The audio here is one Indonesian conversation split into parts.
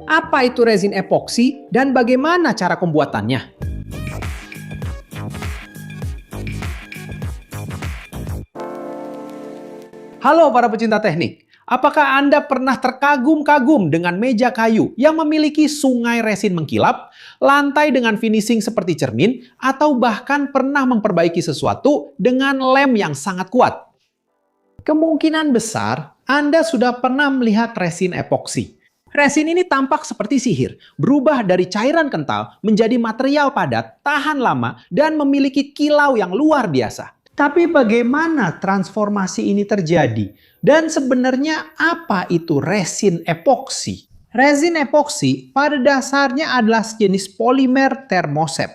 Apa itu resin epoksi dan bagaimana cara pembuatannya? Halo para pecinta teknik, apakah Anda pernah terkagum-kagum dengan meja kayu yang memiliki sungai resin mengkilap, lantai dengan finishing seperti cermin, atau bahkan pernah memperbaiki sesuatu dengan lem yang sangat kuat? Kemungkinan besar Anda sudah pernah melihat resin epoksi. Resin ini tampak seperti sihir, berubah dari cairan kental menjadi material padat, tahan lama, dan memiliki kilau yang luar biasa. Tapi bagaimana transformasi ini terjadi? Dan sebenarnya apa itu resin epoksi? Resin epoksi pada dasarnya adalah sejenis polimer termosep.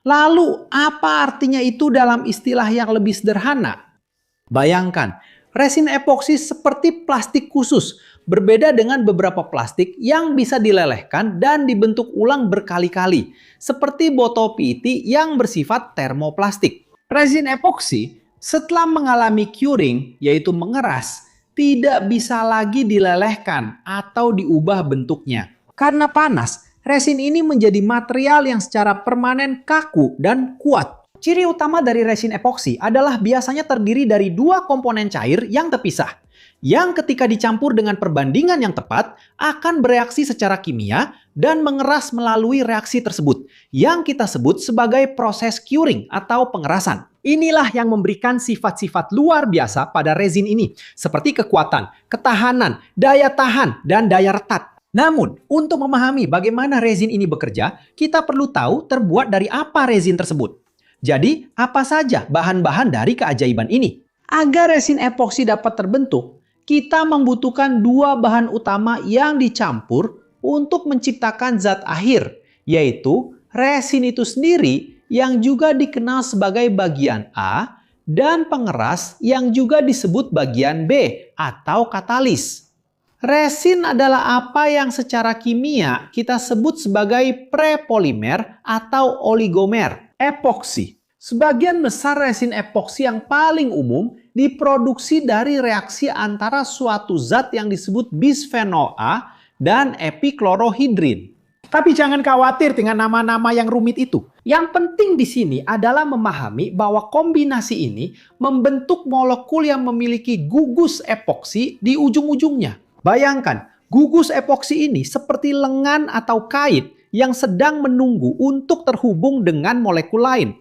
Lalu apa artinya itu dalam istilah yang lebih sederhana? Bayangkan, resin epoksi seperti plastik khusus, berbeda dengan beberapa plastik yang bisa dilelehkan dan dibentuk ulang berkali-kali, seperti botol PET yang bersifat termoplastik. Resin epoksi setelah mengalami curing, yaitu mengeras, tidak bisa lagi dilelehkan atau diubah bentuknya. Karena panas, resin ini menjadi material yang secara permanen kaku dan kuat. Ciri utama dari resin epoksi adalah biasanya terdiri dari dua komponen cair yang terpisah, yang ketika dicampur dengan perbandingan yang tepat akan bereaksi secara kimia dan mengeras melalui reaksi tersebut, yang kita sebut sebagai proses curing atau pengerasan. Inilah yang memberikan sifat-sifat luar biasa pada resin ini, seperti kekuatan, ketahanan, daya tahan, dan daya retat. Namun, untuk memahami bagaimana resin ini bekerja, kita perlu tahu terbuat dari apa resin tersebut. Jadi, apa saja bahan-bahan dari keajaiban ini? Agar resin epoksi dapat terbentuk, kita membutuhkan dua bahan utama yang dicampur untuk menciptakan zat akhir, yaitu resin itu sendiri yang juga dikenal sebagai bagian A dan pengeras yang juga disebut bagian B atau katalis. Resin adalah apa yang secara kimia kita sebut sebagai prepolimer atau oligomer. Epoksi. Sebagian besar resin epoksi yang paling umum diproduksi dari reaksi antara suatu zat yang disebut bisphenol A dan epiklorohidrin. Tapi jangan khawatir dengan nama-nama yang rumit itu. Yang penting di sini adalah memahami bahwa kombinasi ini membentuk molekul yang memiliki gugus epoksi di ujung-ujungnya. Bayangkan, gugus epoksi ini seperti lengan atau kait yang sedang menunggu untuk terhubung dengan molekul lain.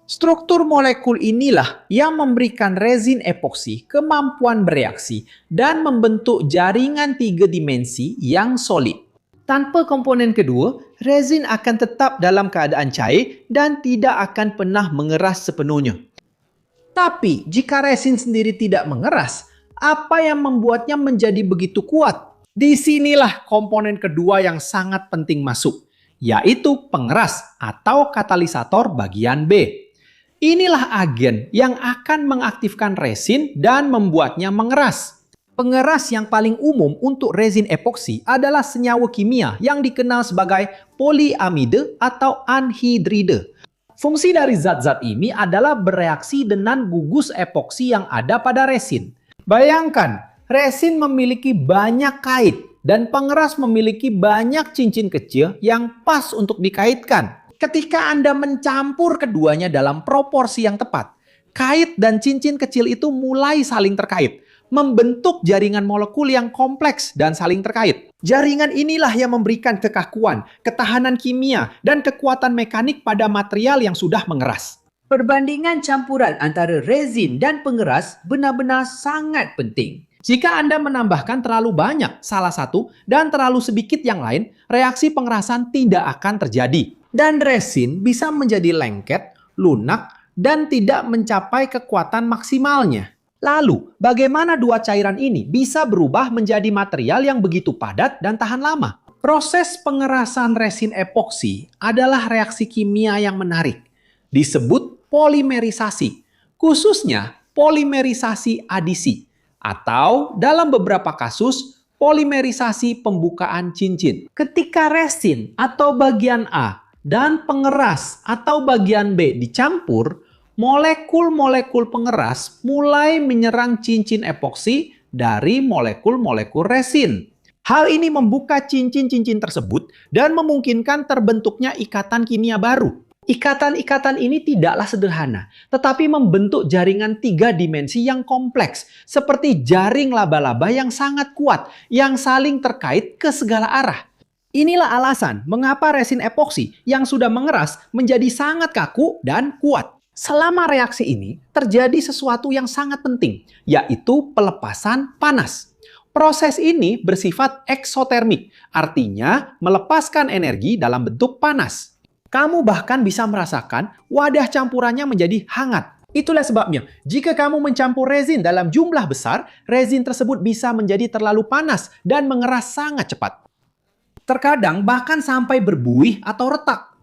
Struktur molekul inilah yang memberikan resin epoksi kemampuan bereaksi dan membentuk jaringan 3 dimensi yang solid. Tanpa komponen kedua, resin akan tetap dalam keadaan cair dan tidak akan pernah mengeras sepenuhnya. Tapi jika resin sendiri tidak mengeras, apa yang membuatnya menjadi begitu kuat? Disinilah komponen kedua yang sangat penting masuk, yaitu pengeras atau katalisator bagian B. Inilah agen yang akan mengaktifkan resin dan membuatnya mengeras. Pengeras yang paling umum untuk resin epoksi adalah senyawa kimia yang dikenal sebagai poliamide atau anhidride. Fungsi dari zat-zat ini adalah bereaksi dengan gugus epoksi yang ada pada resin. Bayangkan, resin memiliki banyak kait dan pengeras memiliki banyak cincin kecil yang pas untuk dikaitkan. Ketika Anda mencampur keduanya dalam proporsi yang tepat, kait dan cincin kecil itu mulai saling terkait, membentuk jaringan molekul yang kompleks dan saling terkait. Jaringan inilah yang memberikan kekakuan, ketahanan kimia, dan kekuatan mekanik pada material yang sudah mengeras. Perbandingan campuran antara resin dan pengeras benar-benar sangat penting. Jika Anda menambahkan terlalu banyak salah satu dan terlalu sedikit yang lain, reaksi pengerasan tidak akan terjadi. Dan resin bisa menjadi lengket, lunak, dan tidak mencapai kekuatan maksimalnya. Lalu, bagaimana dua cairan ini bisa berubah menjadi material yang begitu padat dan tahan lama? Proses pengerasan resin epoksi adalah reaksi kimia yang menarik. Disebut polimerisasi, khususnya polimerisasi adisi, atau dalam beberapa kasus, polimerisasi pembukaan cincin. Ketika resin atau bagian A dan pengeras atau bagian B dicampur, molekul-molekul pengeras mulai menyerang cincin epoksi dari molekul-molekul resin. Hal ini membuka cincin-cincin tersebut dan memungkinkan terbentuknya ikatan kimia baru. Ikatan-ikatan ini tidaklah sederhana, tetapi membentuk jaringan 3 dimensi yang kompleks, seperti jaring laba-laba yang sangat kuat, yang saling terkait ke segala arah. Inilah alasan mengapa resin epoksi yang sudah mengeras menjadi sangat kaku dan kuat. Selama reaksi ini, terjadi sesuatu yang sangat penting, yaitu pelepasan panas. Proses ini bersifat eksotermik, artinya melepaskan energi dalam bentuk panas. Kamu bahkan bisa merasakan wadah campurannya menjadi hangat. Itulah sebabnya, jika kamu mencampur resin dalam jumlah besar, resin tersebut bisa menjadi terlalu panas dan mengeras sangat cepat. Terkadang bahkan sampai berbuih atau retak.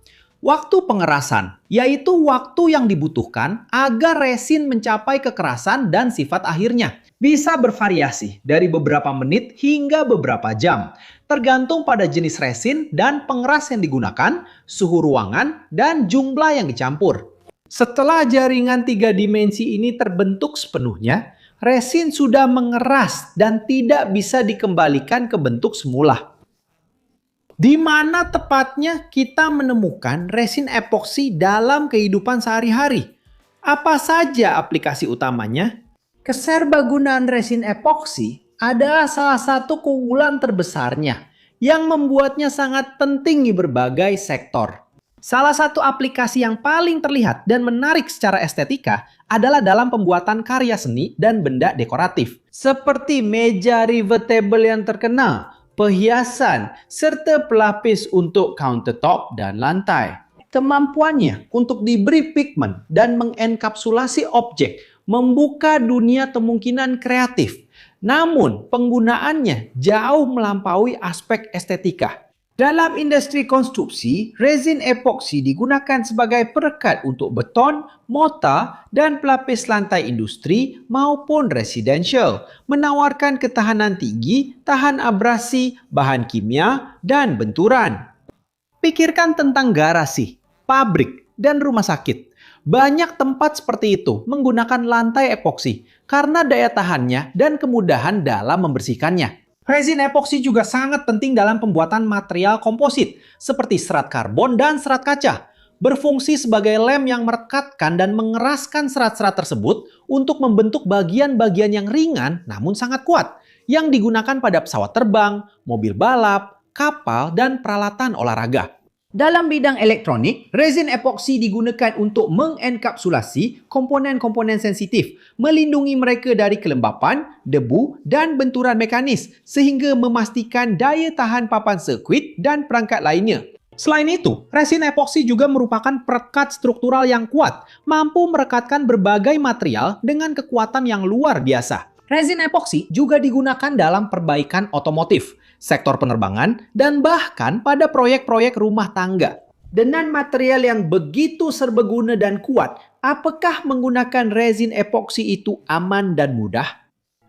Waktu pengerasan, yaitu waktu yang dibutuhkan agar resin mencapai kekerasan dan sifat akhirnya. Bisa bervariasi dari beberapa menit hingga beberapa jam, tergantung pada jenis resin dan pengeras yang digunakan, suhu ruangan, dan jumlah yang dicampur. Setelah jaringan 3 dimensi ini terbentuk sepenuhnya, resin sudah mengeras dan tidak bisa dikembalikan ke bentuk semula. Di mana tepatnya kita menemukan resin epoksi dalam kehidupan sehari-hari? Apa saja aplikasi utamanya? Keserbagunaan resin epoksi adalah salah satu keunggulan terbesarnya yang membuatnya sangat penting di berbagai sektor. Salah satu aplikasi yang paling terlihat dan menarik secara estetika adalah dalam pembuatan karya seni dan benda dekoratif. Seperti meja revertable yang terkenal, perhiasan, serta pelapis untuk countertop dan lantai. Kemampuannya untuk diberi pigmen dan mengenkapsulasi objek membuka dunia kemungkinan kreatif. Namun, penggunaannya jauh melampaui aspek estetika. Dalam industri konstruksi, resin epoksi digunakan sebagai perekat untuk beton, mortar, dan pelapis lantai industri maupun residential, menawarkan ketahanan tinggi, tahan abrasi, bahan kimia, dan benturan. Pikirkan tentang garasi, pabrik, dan rumah sakit. Banyak tempat seperti itu menggunakan lantai epoksi karena daya tahannya dan kemudahan dalam membersihkannya. Resin epoksi juga sangat penting dalam pembuatan material komposit seperti serat karbon dan serat kaca. Berfungsi sebagai lem yang merekatkan dan mengeraskan serat-serat tersebut untuk membentuk bagian-bagian yang ringan namun sangat kuat yang digunakan pada pesawat terbang, mobil balap, kapal, dan peralatan olahraga. Dalam bidang elektronik, resin epoksi digunakan untuk mengenkapsulasi komponen-komponen sensitif, melindungi mereka dari kelembapan, debu, dan benturan mekanis sehingga memastikan daya tahan papan sirkuit dan perangkat lainnya. Selain itu, resin epoksi juga merupakan perekat struktural yang kuat, mampu merekatkan berbagai material dengan kekuatan yang luar biasa. Resin epoksi juga digunakan dalam perbaikan otomotif, sektor penerbangan, dan bahkan pada proyek-proyek rumah tangga. Dengan material yang begitu serbaguna dan kuat, apakah menggunakan resin epoksi itu aman dan mudah?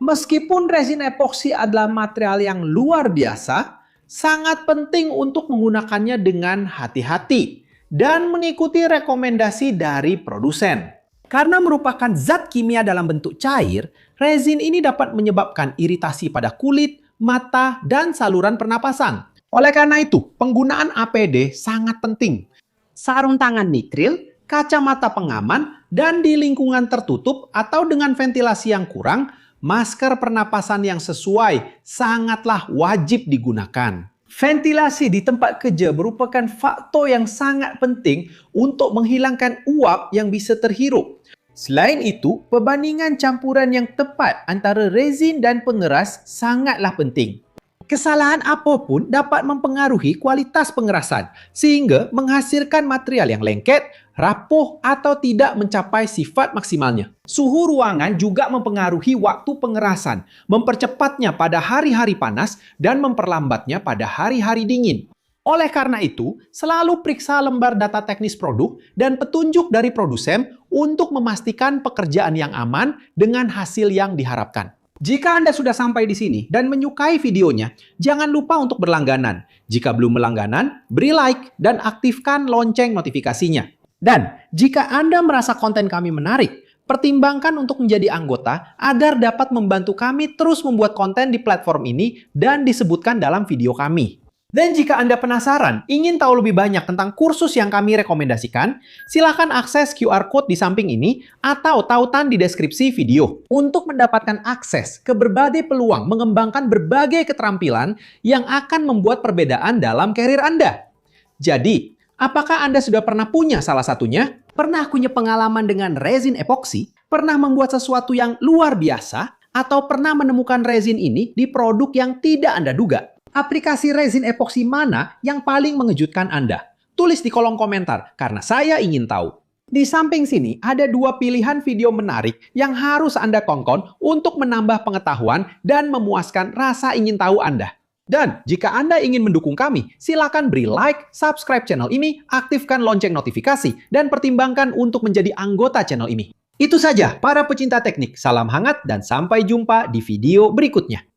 Meskipun resin epoksi adalah material yang luar biasa, sangat penting untuk menggunakannya dengan hati-hati dan mengikuti rekomendasi dari produsen. Karena merupakan zat kimia dalam bentuk cair, resin ini dapat menyebabkan iritasi pada kulit, mata, dan saluran pernapasan. Oleh karena itu, penggunaan APD sangat penting. Sarung tangan nitril, kacamata pengaman, dan di lingkungan tertutup atau dengan ventilasi yang kurang, masker pernapasan yang sesuai sangatlah wajib digunakan. Ventilasi di tempat kerja merupakan faktor yang sangat penting untuk menghilangkan uap yang bisa terhirup. Selain itu, perbandingan campuran yang tepat antara resin dan pengeras sangatlah penting. Kesalahan apapun dapat mempengaruhi kualitas pengerasan sehingga menghasilkan material yang lengket, rapuh, atau tidak mencapai sifat maksimalnya. Suhu ruangan juga mempengaruhi waktu pengerasan, mempercepatnya pada hari-hari panas dan memperlambatnya pada hari-hari dingin. Oleh karena itu, selalu periksa lembar data teknis produk dan petunjuk dari produsen untuk memastikan pekerjaan yang aman dengan hasil yang diharapkan. Jika Anda sudah sampai di sini dan menyukai videonya, jangan lupa untuk berlangganan. Jika belum berlangganan, beri like dan aktifkan lonceng notifikasinya. Dan jika Anda merasa konten kami menarik, Pertimbangkan untuk menjadi anggota agar dapat membantu kami terus membuat konten di platform ini dan disebutkan dalam video kami. Dan jika Anda penasaran, ingin tahu lebih banyak tentang kursus yang kami rekomendasikan, silakan akses QR Code di samping ini atau tautan di deskripsi video untuk mendapatkan akses ke berbagai peluang mengembangkan berbagai keterampilan yang akan membuat perbedaan dalam karir Anda. Jadi, apakah Anda sudah pernah punya salah satunya? Pernah punya pengalaman dengan resin epoksi? Pernah membuat sesuatu yang luar biasa? Atau pernah menemukan resin ini di produk yang tidak Anda duga? Aplikasi resin epoksi mana yang paling mengejutkan Anda? Tulis di kolom komentar, karena saya ingin tahu. Di samping sini ada 2 pilihan video menarik yang harus Anda tonton untuk menambah pengetahuan dan memuaskan rasa ingin tahu Anda. Dan jika Anda ingin mendukung kami, silakan beri like, subscribe channel ini, aktifkan lonceng notifikasi, dan pertimbangkan untuk menjadi anggota channel ini. Itu saja para pecinta teknik, salam hangat dan sampai jumpa di video berikutnya.